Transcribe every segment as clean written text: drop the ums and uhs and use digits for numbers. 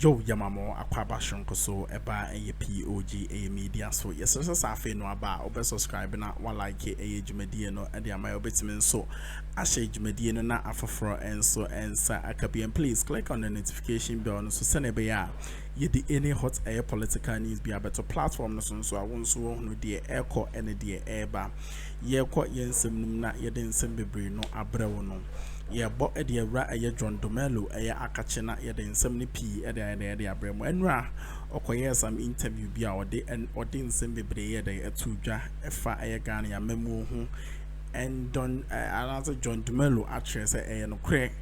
Yo Yamamo Akwaba Sh0ck so eba POG Media so yes so safe no aba obe subscribe na wa like dwumadie no e de ama obetimi so ahye dwumadie no na afoforo enso ensa akabian. Please click on the notification bell no so send be ya ye the any hot political news be better platform no so awon so no de eko ene de eba ye ko yensem num na ye de nsem bebre no abrewo no ye bo e de ra ye John Dumelo ye akache na ye de nsem ni pi e de abremo enra okoye some interview bi a ode nsem bebre ye de etudwa efa ye Ghana ya memu hu and don another John Dumelo actress no kre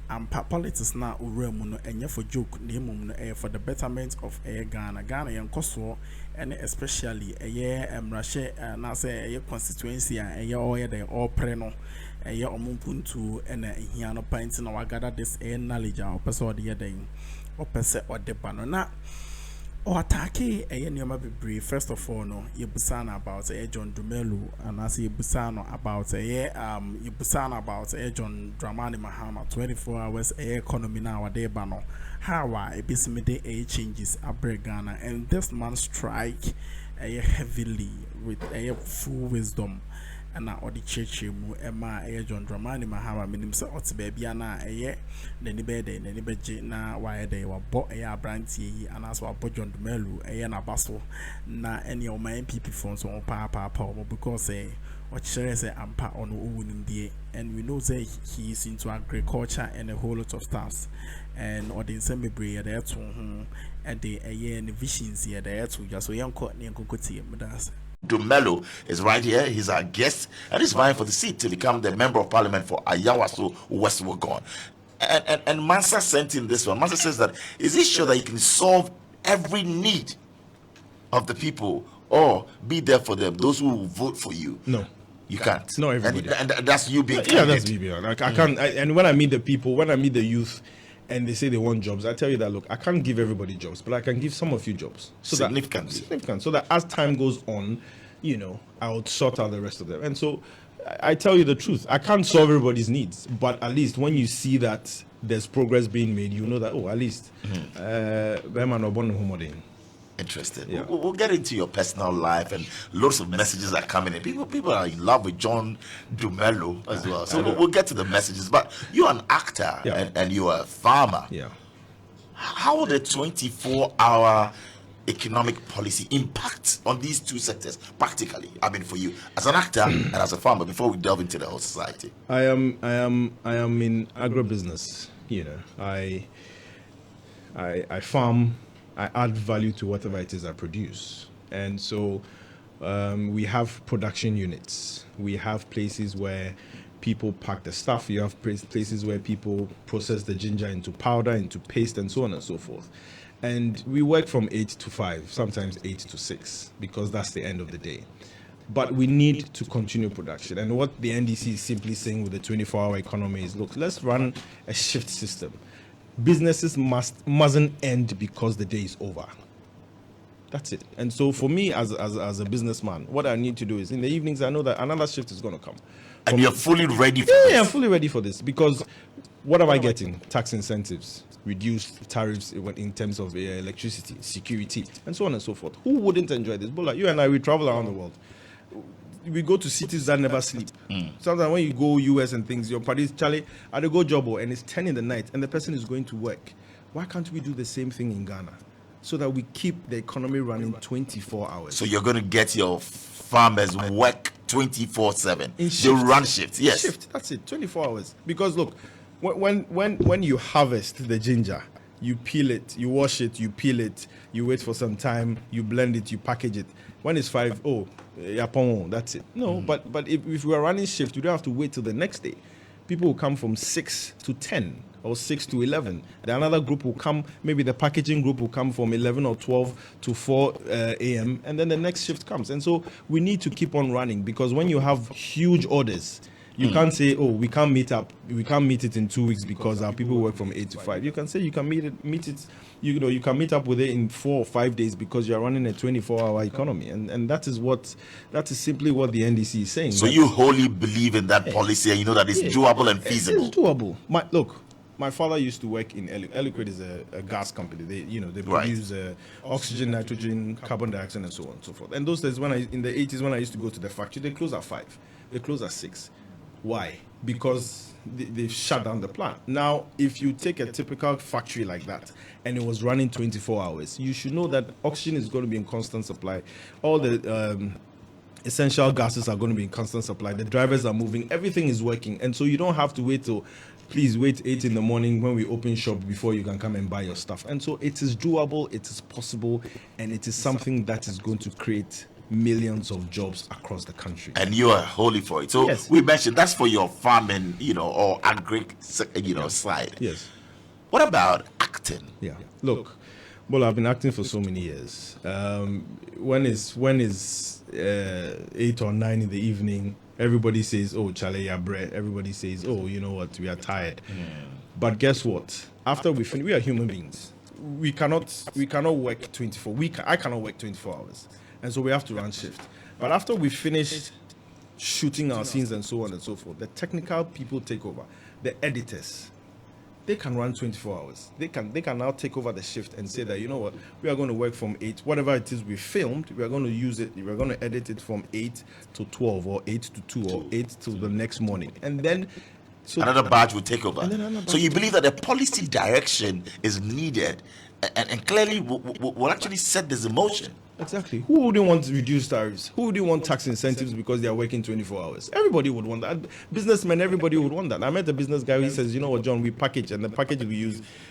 ampa politics na uremu no enye for joke na emum no for the betterment of Ghana yen koso and especially emrahye na say constituency oye de all pre no omumpuntu ena ehia no pint na wagada this knowledge a opese ode yeden opese ode bano na o attack nioma bebre. First of all no yebusana about John Dumelo and as yebusana about yebusana about John Dramani Mahama 24 hours economy na wade bano how ebisimide changes abre Ghana and this man strike heavily with full wisdom and or the church mu ema John Dramani Mahama minim se ot bebia na nani bede nani beje na why dey wa bo abrantie yi anas wa bo John Dumelo na baso na any o my MPP funds on pa because or chere say ampa on owunim die and we know say he is into agriculture and a whole lot of stuff and or the nsem bebre there to and the visions here there to just so yanko tie mudas. Dumelo is right here. He's our guest and he's vying for the seat to become the member of parliament for Ayawaso West Wuogon. And Mansa sent in this one. Mansa says that is he sure that he can solve every need of the people or be there for them, those who will vote for you? No. You can't. No, everybody. And that's you being yeah, that's me. Like I can't. And when I meet the people, when I meet the youth, and they say they want jobs, I tell you that look, I can't give everybody jobs, but I can give some of you jobs. So significant. So that as time goes on, you know, I would sort out the rest of them. And so I tell you the truth, I can't solve everybody's needs, but at least when you see that there's progress being made, you know that at least interesting. Yeah. We'll get into your personal life and lots of messages are coming in. People are in love with John Dumelo as well. So we'll get to the messages. But you're an actor and you're a farmer. Yeah. How will the 24-hour economic policy impact on these two sectors practically? I mean, for you as an actor and as a farmer. Before we delve into the whole society, I am in agribusiness. You know, I farm. I add value to whatever it is I produce. And so we have production units. We have places where people pack the stuff. You have places where people process the ginger into powder, into paste, and so on and so forth. And we work from 8 to 5, sometimes 8 to 6, because that's the end of the day. But we need to continue production. And what the NDC is simply saying with the 24-hour economy is, look, let's run a shift system. Businesses mustn't end because the day is over. That's it. And so for me as a businessman, what I need to do is in the evenings I know that another shift is going to come. And you're fully ready for this? Yeah, I'm fully ready for this because what am I getting? Tax incentives, reduced tariffs in terms of electricity, security, and so on and so forth. Who wouldn't enjoy this? But like you and I, we travel around the world. We go to cities that never sleep. Sometimes when you go US and things, your party is Charlie, I go job and it's 10 in the night and the person is going to work. Why can't we do the same thing in Ghana so that we keep the economy running 24 hours? So you're going to get your farmers work 24/7. They run shifts. Yes. Shift. That's it. 24 hours. Because look, when you harvest the ginger, you peel it, you wash it, you peel it, you wait for some time, you blend it, you package it. When it's 5, that's it. No, but if we are running shift, you don't have to wait till the next day. People will come from 6 to 10 or 6 to 11. Then another group will come, maybe the packaging group will come from 11 or 12 to 4 a.m. and then the next shift comes. And so we need to keep on running because when you have huge orders, you can't say, we can't meet it in 2 weeks because our people work from 8 to 5. You can say you can meet it, you can meet up with it in 4 or 5 days because you're running a 24-hour economy. And that is simply what the NDC is saying. So you wholly believe in that policy and you know that it's doable and feasible. It's doable. Look, my father used to work in Eliquid is a gas company. They produce oxygen, nitrogen, carbon dioxide, and so on and so forth. And those days in the 80s when I used to go to the factory, they close at 5. They close at 6. Why? Because they've shut down the plant. Now, if you take a typical factory like that and it was running 24 hours, you should know that oxygen is going to be in constant supply. All the essential gases are going to be in constant supply. The drivers are moving. Everything is working. And so you don't have to wait till, please wait 8 in the morning when we open shop before you can come and buy your stuff. And so it is doable, it is possible, and it is something that is going to create millions of jobs across the country. And you are wholly for it. So yes. We mentioned that's for your farming, or agri, side. Yes. What about acting? Yeah. Look, well, I've been acting for so many years. When is 8 or 9 in the evening, everybody says, "Oh, Charlie, you're bread." Everybody says, "Oh, you know what? We are tired." But guess what? After we finish, we are human beings. We cannot work 24. I cannot work 24 hours. And so we have to run shift. But after we finish shooting our scenes and so on and so forth, the technical people take over. The editors, they can run 24 hours. They can now take over the shift and say that, you know what, we are going to work from 8, whatever it is we filmed, we are going to use it, we are going to edit it from 8 to 12 or 8 to 2 or 8 to the next morning. And then another batch will take over. So you believe that the policy direction is needed and clearly will actually set this in motion. Exactly. Who wouldn't want reduced tariffs? Who wouldn't want tax incentives because they are working 24 hours? Everybody would want that. Businessmen, everybody would want that. I met a business guy who says, you know what, John, we package, and the package we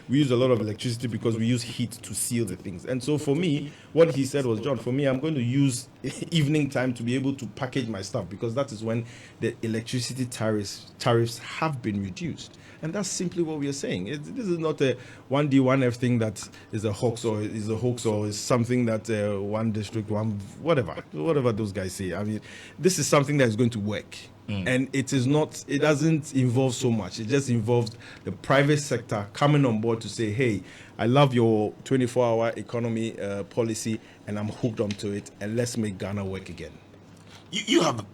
use a lot of electricity because we use heat to seal the things. And so for me, what he said was, John, for me, I'm going to use evening time to be able to package my stuff because that is when the electricity tariffs have been reduced. And that's simply what we are saying. This is not a 1D, 1F thing that is a hoax or is something that one district, whatever those guys say. I mean, this is something that is going to work. And it doesn't involve so much. It just involves the private sector coming on board to say, hey, I love your 24-hour economy policy and I'm hooked onto it, and let's make Ghana work again. You have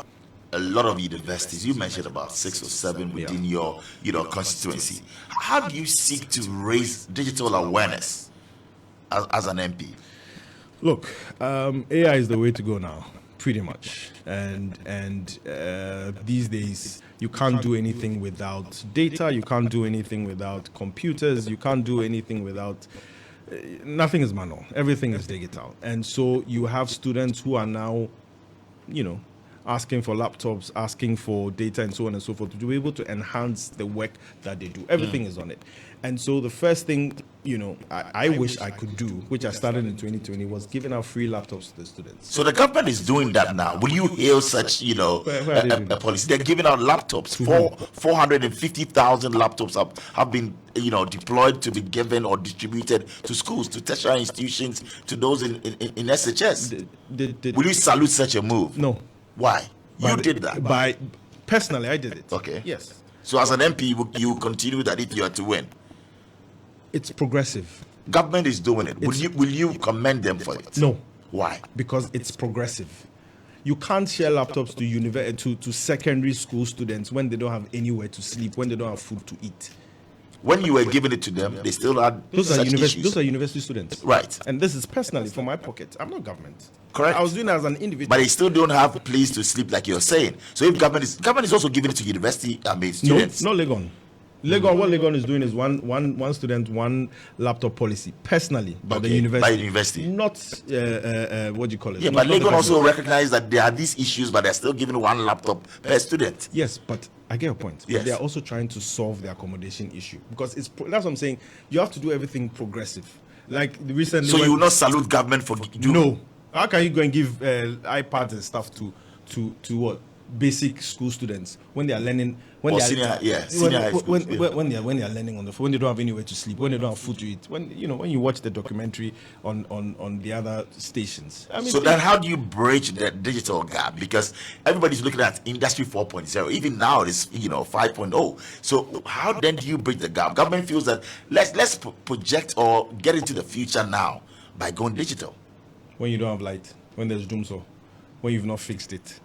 a lot of universities. You mentioned about 6 or 7 within your constituency. How do you seek to raise digital awareness as an MP? Look, AI is the way to go now, pretty much. And these days, you can't do anything without data. You can't do anything without computers. You can't do anything without... nothing is manual. Everything is digital. And so you have students who are now, asking for laptops, asking for data, and so on and so forth, to be able to enhance the work that they do. Everything is on it. And so the first thing, I wish I could do, which I started in 2020, was giving out free laptops to the students. So the government is doing that now. Will you hail such, a policy? They're giving out laptops. 450,000 laptops have been, deployed to be given or distributed to schools, to tertiary institutions, to those in SHS. Will you salute such a move? No. Why? You did that. Personally, I did it. Okay. Yes. So as an MP, you continue that if you are to win. It's progressive. Government is doing it. Will you commend them for it? No. Why? Because it's progressive. You can't share laptops to secondary school students when they don't have anywhere to sleep, when they don't have food to eat. When you were giving it to them, they still had those issues. are university students. Right. And this is personally from my pocket. I'm not government. Correct. I was doing it as an individual. But they still don't have a place to sleep, like you're saying. So if government is also giving it to university students. No, Legon. What Legon is doing is one student, one laptop policy, personally, by the university. By the university. Not, what do you call it? Yeah, but Legon also recognizes that there are these issues, but they're still giving one laptop per student. Yes, but I get your point. Yes. But they are also trying to solve the accommodation issue. Because that's what I'm saying. You have to do everything progressive. Like recently... So you will not salute government for... No. How can you go and give iPads and stuff to what? Basic school students when they are learning when they are learning on the phone, when they don't have anywhere to sleep, when they don't have food to eat, when you watch the documentary on the other stations. I mean, so then how do you bridge the digital gap? Because everybody's looking at industry 4.0, even now it's 5.0. So how then do you bridge the gap? Government feels that let's project or get into the future now by going digital. When you don't have light, when there's doomsday, when you've not fixed it,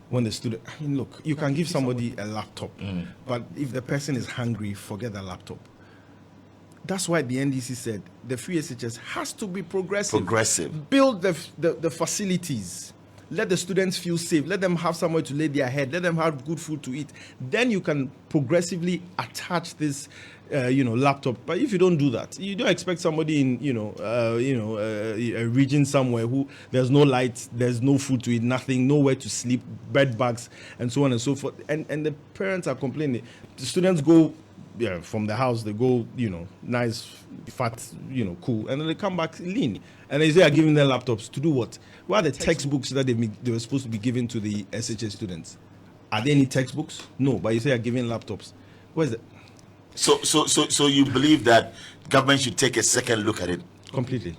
when the student, look, you can give somebody a laptop, but if the person is hungry, forget the laptop. That's why the NDC said the free SHS has to be progressive. Progressive. Build the facilities. Let the students feel safe. Let them have somewhere to lay their head. Let them have good food to eat. Then you can progressively attach this, laptop. But if you don't do that, you don't expect somebody in, a region somewhere who there's no light, there's no food to eat, nothing, nowhere to sleep, bed bugs, and so on and so forth. And the parents are complaining. The students go. Yeah, from the house they go, nice, fat, cool, and then they come back lean, and they are giving them laptops to do what? What are the textbooks that they were supposed to be given to the SHS students? Are there any textbooks? No, but you say are giving laptops. What is it? So you believe that government should take a second look at it? Completely.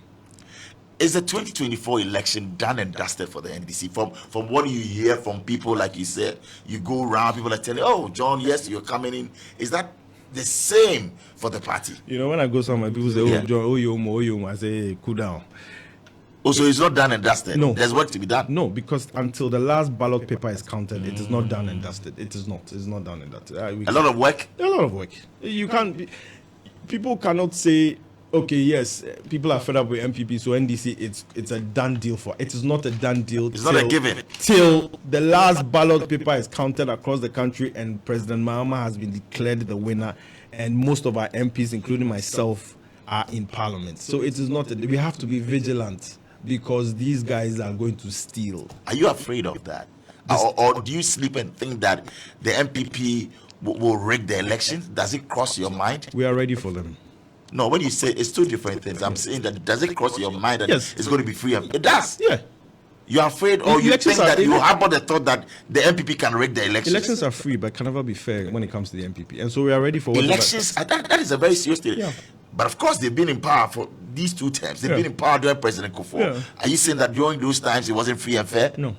Is the 2024 election done and dusted for the NDC? From what you hear from people, like you said, you go around, people are telling, oh, John, yes, you're coming in. Is that the same for the party? When I go somewhere, people say, oh, John, oh, you, I say, hey, cool down. Oh, so it's not done and dusted? No. There's work to be done? No, because until the last ballot paper is counted, it is not done and dusted. It is not. It's not done and dusted. A lot of work? A lot of work. You can't... People cannot say, okay, yes, people are fed up with MPP, so NDC, it's a done deal for... It is not a done deal. It's not a given. Till the last ballot paper is counted across the country and President Mahama has been declared the winner, and most of our MPs, including myself, are in parliament. So it is not... We have to be vigilant because these guys are going to steal. Are you afraid of that? Or do you sleep and think that the MPP will rig the elections? Does it cross your mind? We are ready for them. No, when you say it's two different things, I'm saying that does it cross your mind that Yes. it's going to be free? It does. Yeah. You're afraid, or you Elections think that are- you harbor the thought that the MPP can rig the elections? Elections are free, but can never be fair when it comes to the MPP. And so we are ready for whatever. Elections, that is a very serious thing. Yeah. But of course, they've been in power for these 2 terms. They've Yeah. been in power during President Akuffo. Yeah. Are you saying that during those times it wasn't free and fair? No.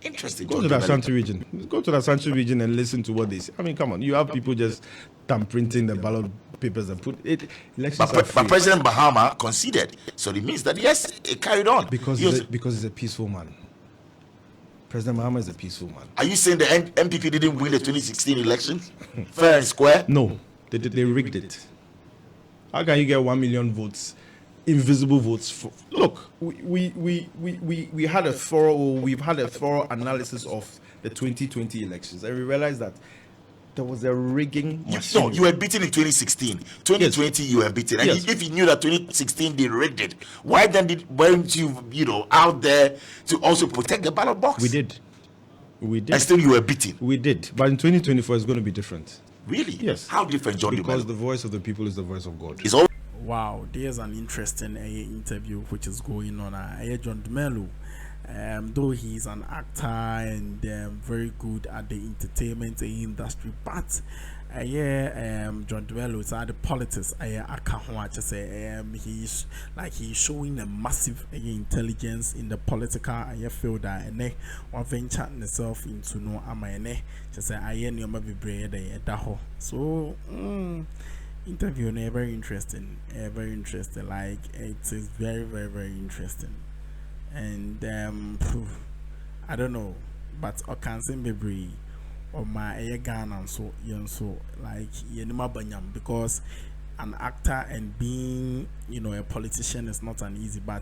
Interesting. Go John to the Dumelo. Ashanti region. Go to the Ashanti region and listen to what they say. I mean, come on. You have people just printing the ballot papers and put it. Elections are free. But President Mahama conceded. So it means that, yes, it carried on. because He was- he's a peaceful man. President Mahama is a peaceful man. Are you saying the MPP didn't win the 2016 elections? Fair and square? No, they rigged it. How can you get 1 million votes, invisible votes? Look, we've had a thorough analysis of the 2020 elections, and we realized that there was a rigging machine. No, you were beaten in 2016. 2020, you were beaten. And Yes. if you knew that 2016 they rigged it, why then weren't you, out there to also protect the ballot box? We did. And still you were beaten. We did. But in 2024, it's going to be different. Really? Yes. How different, John Because Dumelo? the voice of the people is the voice of God. It's all Wow, there's an interesting interview which is going on. John Dumelo, though he's an actor and very good at the entertainment industry, but John Dumelo is at the politics. Akroma just say he's showing a massive intelligence in the political field that and one venture himself into no amane. Just say no be brave so. Interview very interesting, like it is very very interesting, and I don't know, but I can say maybe or my Ghana and so like yenima banyam, because an actor and being a politician is not an easy, but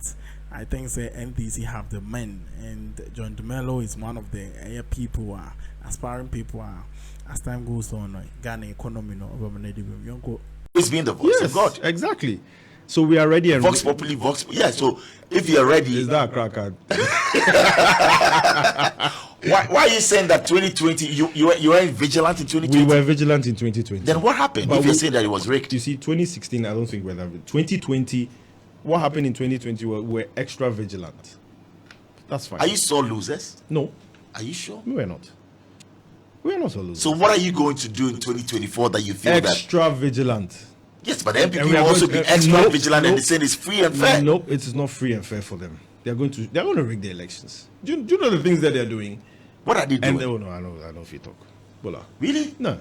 I think say NDC have the men, and John Dumelo is one of the people aspiring people as time goes on. Ghana economy it's been the voice of God. Exactly. So we are ready and Vox Populi, Vox. Yeah, so if you're ready. Is that a crack card? Why are you saying that 2020 you were vigilant in 2020? We were vigilant in 2020. Then what happened? But If you're saying that it was rigged, You see, 2016, I don't think we're that. 2020, what happened in 2020? We're extra vigilant. That's fine. are you sore losers? No, Are you sure? we're not. We're not so losers. So what are you going to do in 2024 that you feel that? Extra vigilant. Yes, but the And MPP we will are also going be to- extra no, vigilant no. and they say it's free and fair. No, it is not free and fair for them. They're going to rig the elections. Do you know the things that they're doing? What are they doing? And oh no, I know if you talk. Bola. Really? No.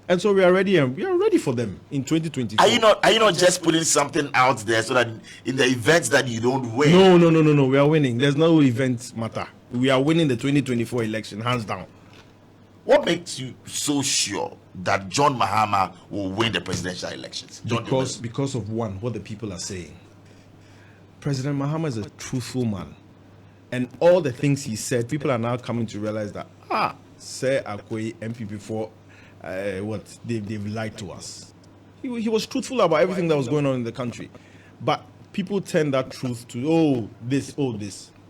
And so we are ready, and we are ready for them in 2024. Are you not just putting something out there so that in the events that you don't win? No. We are winning. There's no event matter. We are winning the 2024 election, hands down. What makes you so sure that John Mahama will win the presidential elections? Because of one, what the people are saying. President Mahama is a truthful man. And all the things he said, people are now coming to realize that, say Akwe MPP for they've lied to us. He was truthful about everything that was going on in the country. But people turn that truth to, this.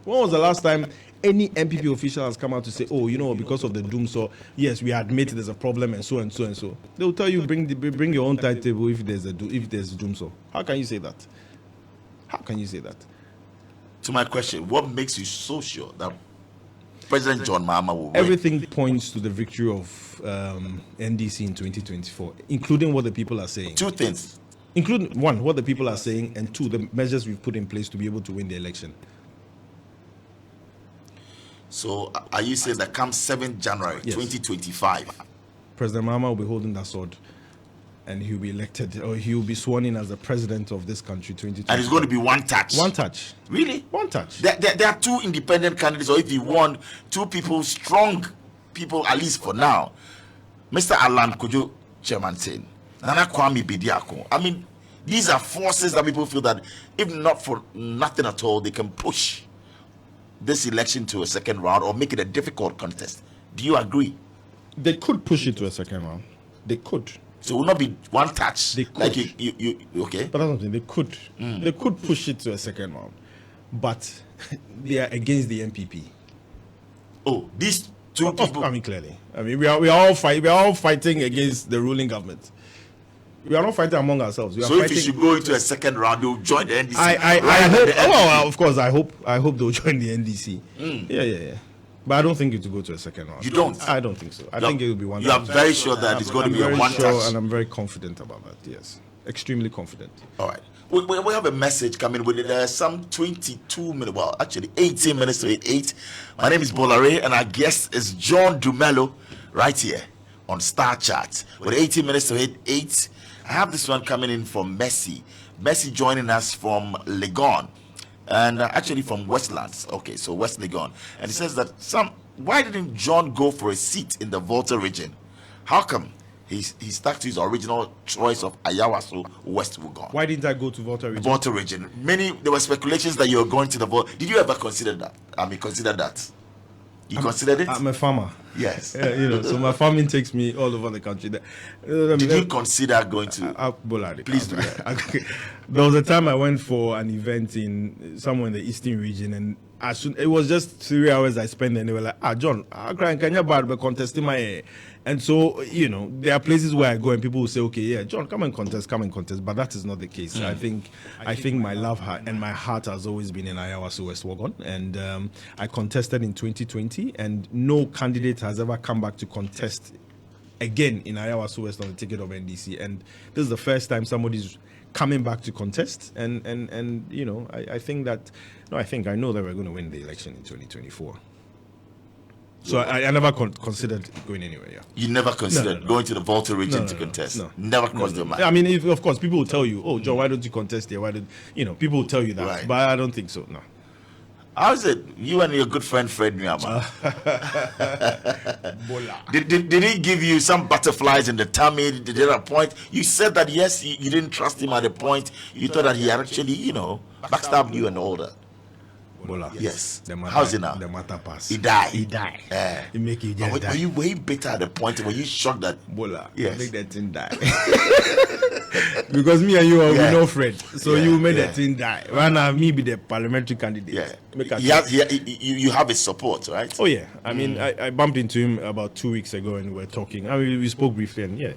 When was the last time any MPP official has come out to say, because of the doom, so yes, we admit there's a problem and so and so and so. They'll tell you bring your own timetable if there's doom, so. How can you say that? To my question, what makes you so sure that President John Mahama will win? Everything points to the victory of NDC in 2024, including what the people are saying. Two things. Including, one, what the people are saying, and two, the measures we've put in place to be able to win the election. So, are you saying that come 7th January 2025, President Mahama will be holding that sword, and he'll be elected, or he'll be sworn in as the president of this country 2025. And it's going to be one touch? One touch. Really? One touch. There are two independent candidates, or if you want, two people, strong people, at least for now. Mr. Alan Kojo, Chairman saying, Nana Kwame Bediako. I mean, these are forces that people feel that if not for nothing at all, they can push this election to a second round or make it a difficult contest. Do you agree? They could push it to a second round. They could. So it will not be one touch. They could. Like you okay? But that's something they could. They could push it to a second round. But they are against the MPP. Oh, these two people. I mean, clearly. I mean, we are all fighting against the ruling government. We are not fighting among ourselves. We are so fighting. If you should go into a second round, you'll join the NDC. I hope. Well, of course, I hope they'll join the NDC. Yeah. But I don't think it will go to a second round. You don't? I don't think so. I think it will be one. You are very sure that it's going to be a one touch. And I'm very confident about that. Yes, extremely confident. All right. We have a message coming with it. Some 22 minutes, well, actually 18 minutes to 8. My name is Bolare, and our guest is John Dumelo, right here on Star Chat. With 18 minutes to 8. I have this one coming in from Messi. Messi joining us from Legon, and actually from Westlands. Okay, so West Legon. And he says that why didn't John go for a seat in the Volta region? How come he stuck to his original choice of Ayawaso West Wugon? Why didn't I go to Volta region? Volta region. There were speculations that you were going to the Volta. Did you ever consider that? Consider that. You considered it? I'm a farmer. Yes. So my farming takes me all over the country. Did you consider going to? Please do that. There was a time I went for an event in somewhere in the eastern region, and it was just 3 hours I spent, and they were like, John, can you contest my? And so, there are places where I go and people will say, okay, yeah, John, come and contest. But that is not the case. I think my love and my heart has always been in Ayawaso West Wugon. And I contested in 2020, and no candidate has ever come back to contest again in Ayawaso West on the ticket of NDC. And this is the first time somebody's coming back to contest. And I think I know that we're going to win the election in 2024. So I never considered going anywhere. Yeah. You never considered going to the Volta region to contest? No. Never crossed your mind? I mean, of course, people will tell you, oh, John, why don't you contest here? People will tell you that. Right. But I don't think so, no. How's it? You and your good friend Fred Nyama. Did he give you some butterflies in the tummy? Did there a point? You said that, yes, you didn't trust him at a point. You thought that he had actually, backstabbed you and all that. Bola. Yes. Matter, how's it now? The matter pass. He died. He make you just die. Were you bitter at the point? Were you shocked that? Bola. Yes. Make that thing die. Because me and you are we know Fred, so you made that thing die. Right now, me be the parliamentary candidate. Yeah. You have his support, right? Oh yeah. I mean, I bumped into him about 2 weeks ago, and we were talking. I mean, we spoke briefly, and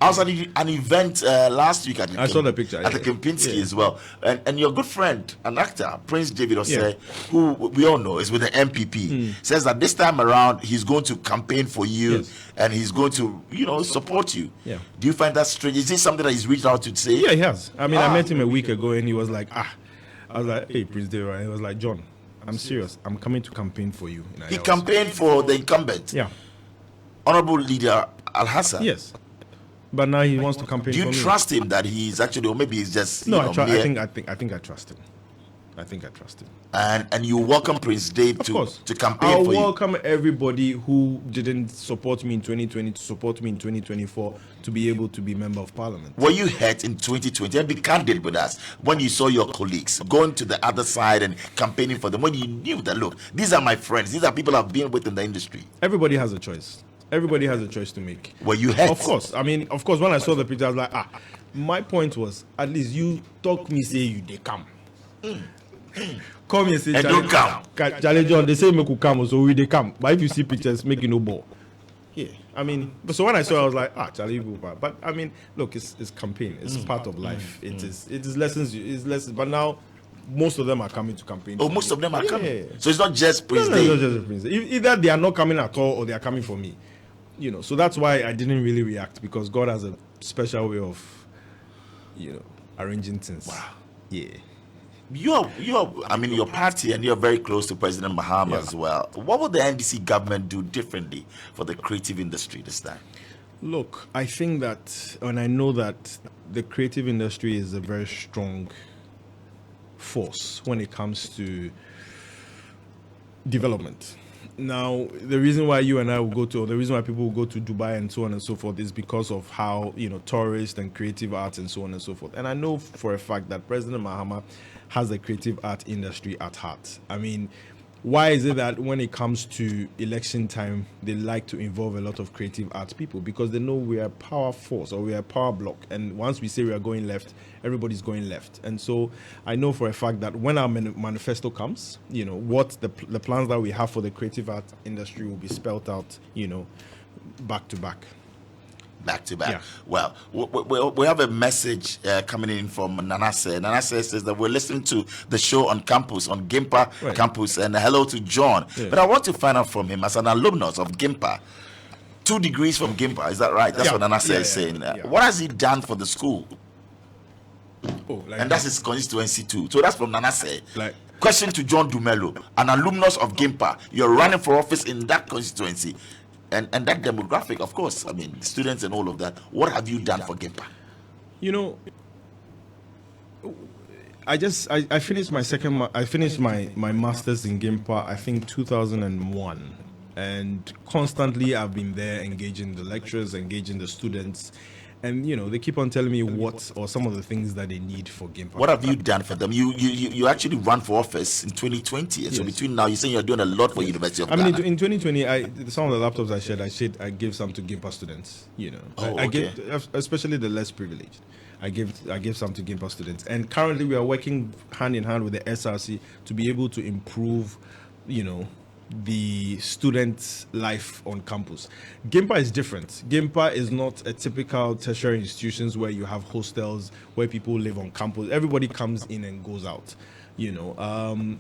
I was at an event last week at I saw the picture at the Kempinski as well, and your good friend, an actor, Prince David Osei, who we all know is with the MPP, says that this time around he's going to campaign for you and he's going to support you. Yeah. Do you find that strange? Is this something that he's reached out to say? Yeah, he has. I mean, I met him a week ago, and he was like, I was like, hey, Prince David, and he was like, John, I'm serious. I'm coming to campaign for you. He campaigned for the incumbent. Yeah. Honorable Leader Al-Hassan. Yes. But now he wants to campaign for me. Do you trust him that he's actually, or maybe he's just I think I trust him. I think I trust him. And you welcome Prince Dave to campaign I'll for you. welcome everybody who didn't support me in 2020 to support me in 2024 to be able to be member of parliament. Were you hurt in 2020? And be candid with us. When you saw your colleagues going to the other side and campaigning for them, when you knew that, look, these are my friends, these are people I've been with in the industry. Everybody has a choice. Everybody has a choice to make. Were you hurt? Of course. I mean, of course, when I saw the picture, I was like, my point was, at least you talk me, say you, they come. Come and say, and don't come. Charlie John, they say make you come, so we they come. But if you see pictures, make you no ball. Yeah, I mean, but so when I saw it, I was like, Charlie, you go back. But I mean, look, it's campaign. It's part of life. It is lessons. It's lessons. But now, most of them are coming to campaign. Oh, most of them are coming. Yeah. So it's not just Prince No, Day. it's not just Prince Day. Either they are not coming at all, or they are coming for me. You know, so that's why I didn't really react, because God has a special way of, arranging things. Wow. Yeah. Your party, and you're very close to President Mahama as well. What would the NDC government do differently for the creative industry this time? Look, I think that, and I know that the creative industry is a very strong force when it comes to development. Now, the reason why you and I will go to, or the reason why people will go to Dubai and so on and so forth, is because of how, tourists and creative arts and so on and so forth. And I know for a fact that President Mahama has the creative art industry at heart. I mean, why is it that when it comes to election time, they like to involve a lot of creative arts people? Because they know we are a power force, or we are a power block. And once we say we are going left, everybody's going left. And so I know for a fact that when our manifesto comes, what the plans that we have for the creative art industry will be spelled out, back to back. Back to back. Yeah. Well, we have a message coming in from Nanase. Nanase says that we're listening to the show on campus, on Gimpa campus, and hello to John. Yeah. But I want to find out from him, as an alumnus of Gimpa, 2 degrees from Gimpa, is that right? That's what Nanase is saying. What has he done for the school? And that's his constituency too. So that's from Nanase. Question to John Dumelo, an alumnus of Gimpa. You're running for office in that constituency. And that demographic, of course, I mean, students and all of that. What have you done for Gimpa? I finished my master's in Gimpa, I think 2001, and constantly I've been there engaging the lecturers, engaging the students, and they keep on telling me what or some of the things that they need for Gimpa. What have you done for them? You actually ran for office in 2020. Yes. So between now, you're saying you're doing a lot for University of Ghana. I mean, in 2020, some of the laptops I gave some to Gimpa students. I gave, especially the less privileged. I gave some to Gimpa students, and currently we are working hand in hand with the SRC to be able to improve, the student's life on campus. Gimpa is different. Gimpa is not a typical tertiary institutions where you have hostels where people live on campus. Everybody comes in and goes out. The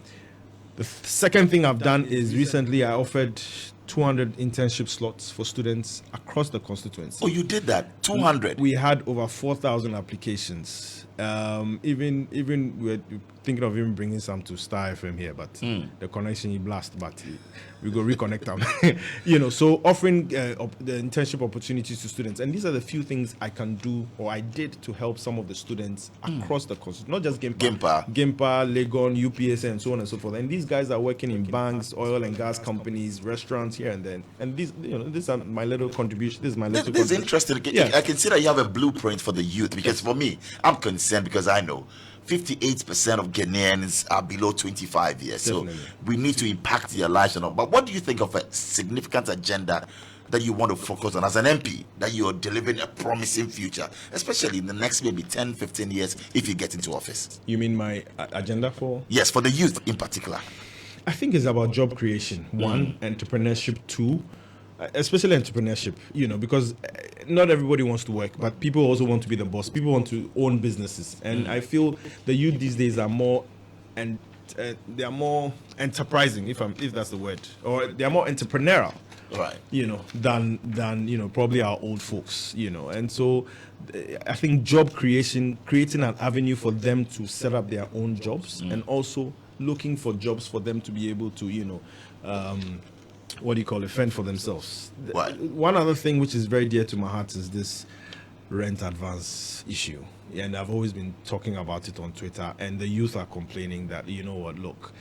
second thing I've done is recently I offered 200 internship slots for students across the constituency. Oh, you did that? 200? We had over 4,000 applications. Even we're thinking of even bringing some to Star FM here, but the connection you blast, but we go reconnect them. So offering the internship opportunities to students, and these are the few things I can do or I did to help some of the students across the constituency, not just Gimpa, Legon, UPS, and so on and so forth. And these guys are working in banks, oil and gas companies, restaurants here and then. And these are my little contribution. This is interesting. Yeah. I can see that you have a blueprint for the youth, because for me, I'm concerned because I know 58% of Ghanaians are below 25 years. Definitely. So we need to impact their lives. But what do you think of a significant agenda that you want to focus on as an MP, that you're delivering a promising future, especially in the next maybe 10, 15 years if you get into office? You mean my agenda for? Yes, for the youth in particular. I think it's about job creation. 1, entrepreneurship. 2, especially entrepreneurship, because not everybody wants to work, but people also want to be the boss. People want to own businesses. And I feel the youth these days are more, and they are more enterprising, if that's the word, or they are more entrepreneurial. Right. Than probably our old folks, And so I think job creation, creating an avenue for them to set up their own jobs, and also looking for jobs for them to be able to, fend for themselves. Right. One other thing which is very dear to my heart is this: rent advance issue. And I've always been talking about it on Twitter, and the youth are complaining that, you know what, look,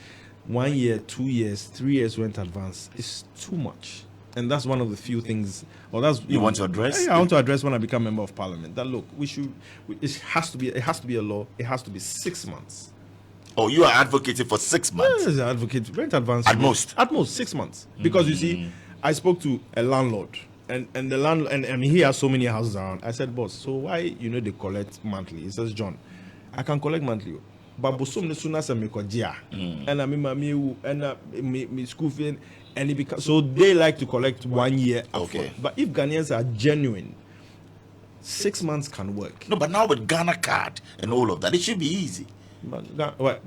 1 year, 2 years, 3 years rent advance is too much. And that's one of the few things, or that's you want to address. I want to address when I become member of parliament. That look, it has to be a law. It has to be 6 months. Oh, you are advocating for 6 months. Yes, I advocate rent advance At most 6 months. Because you see, I spoke to a landlord, and the landlord, and he has so many houses around. I said, boss, so why they collect monthly? He says, John, I can collect monthly, but bosom ne suna se me kojia, and I mean my and me school fee, and it becomes so they like to collect 1 year. Okay, but if Ghanaians are genuine, 6 months can work. No, but now with Ghana card and all of that, it should be easy. But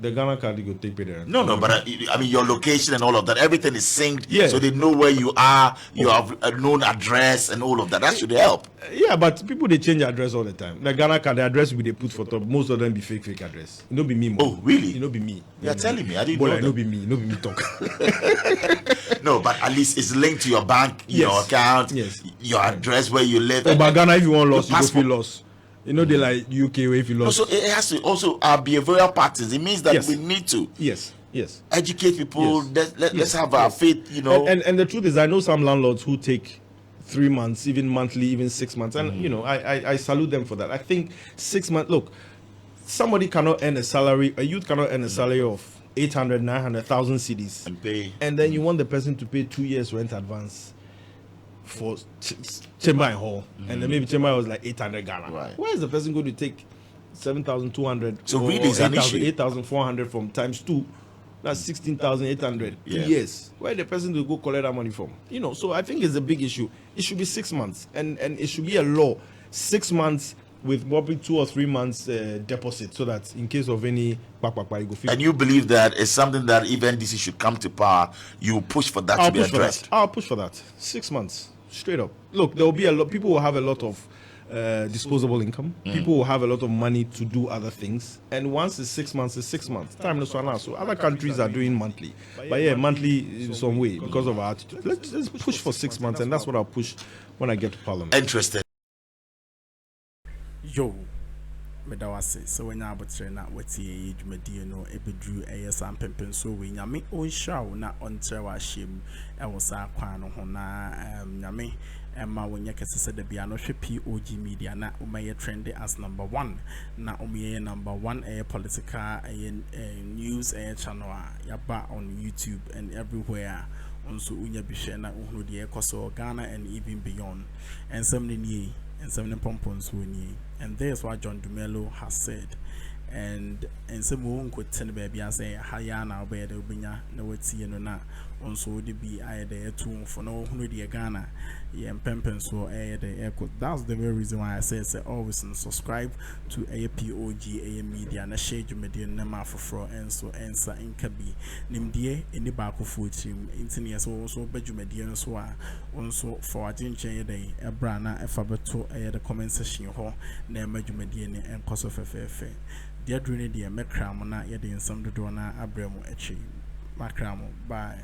the Ghana card you go take pay. No, but I mean your location and all of that, everything is synced, yeah. So they know where you are. You have a known address and all of that. That should help. Yeah, but people they change address all the time. The Ghana card, the address they put for top, most of them be fake address. It no be me. More. Oh, really? It no be me. You're telling me? I didn't know that. No be me talk. No, but at least it's linked to your bank, your account, your address where you live. But Ghana, if you want loss, you go feel loss. They like UK where if you lost. So it has to also behavioral practice. It means that we need to educate people. Let's have our faith, And the truth is, I know some landlords who take 3 months, even monthly, even 6 months, and I salute them for that. I think 6 months. Look, somebody cannot earn a salary. A youth cannot earn a salary of 800, 900,000 cedis and pay, and then you want the person to pay 2 years rent advance for chamber and hall, and then maybe chamber was like 800 Ghana. Right. Where is the person going to take 7,200? So really, it's an issue. 8,400 from times 2. That's 16,800. Yeah. 2 years. Where the person to go collect that money from? So I think it's a big issue. It should be 6 months, and it should be a law. 6 months with probably 2 or 3 months deposit, so that in case of any you go. And you believe that it's something that if NDC should come to power, you push for that to be addressed? I'll push for that. 6 months. Straight up. Look, there will be a lot. People will have a lot of disposable income. People will have a lot of money to do other things. And once it's 6 months, it's 6 months. Time no so now. So other countries are doing monthly. But yeah, monthly in some way because of our attitude. Let's push for 6 months, and that's what I'll push when I get to Parliament. Interesting. Yo. Medawase so when you butre na wati edwumadie no ebedru eyesam pempen so we nyame onshaw na ontre wa hyem e wo sa kwan no ho na nyame emma wonya kesese da bia no hwe POG Media na umaye trend as number 1 na umaye number 1 political news channel yaba on YouTube and everywhere. Also unya bihwe na uhunu de ekoso Ghana and even beyond and some ni and some pompons woni. And there's what John Dumelo has said. And some won't could tell baby and say, Hayana, obey the Ubinya, no, it's na, also the be I there too for no 100 Ghana, and Pempens so the echo. That's the very reason why I say, always subscribe to POG Media and Laṣheṣ Media Nama for and so answer in Kabi. Nimdie in the back of team, Internet also bedroom media so also for a ginger day, a brana, a fabato, the comment section, near Major Media and cost of FFA. Dear Druni, dear Macram, not yet in some Dodona Abramo Echi. Macramo, bye.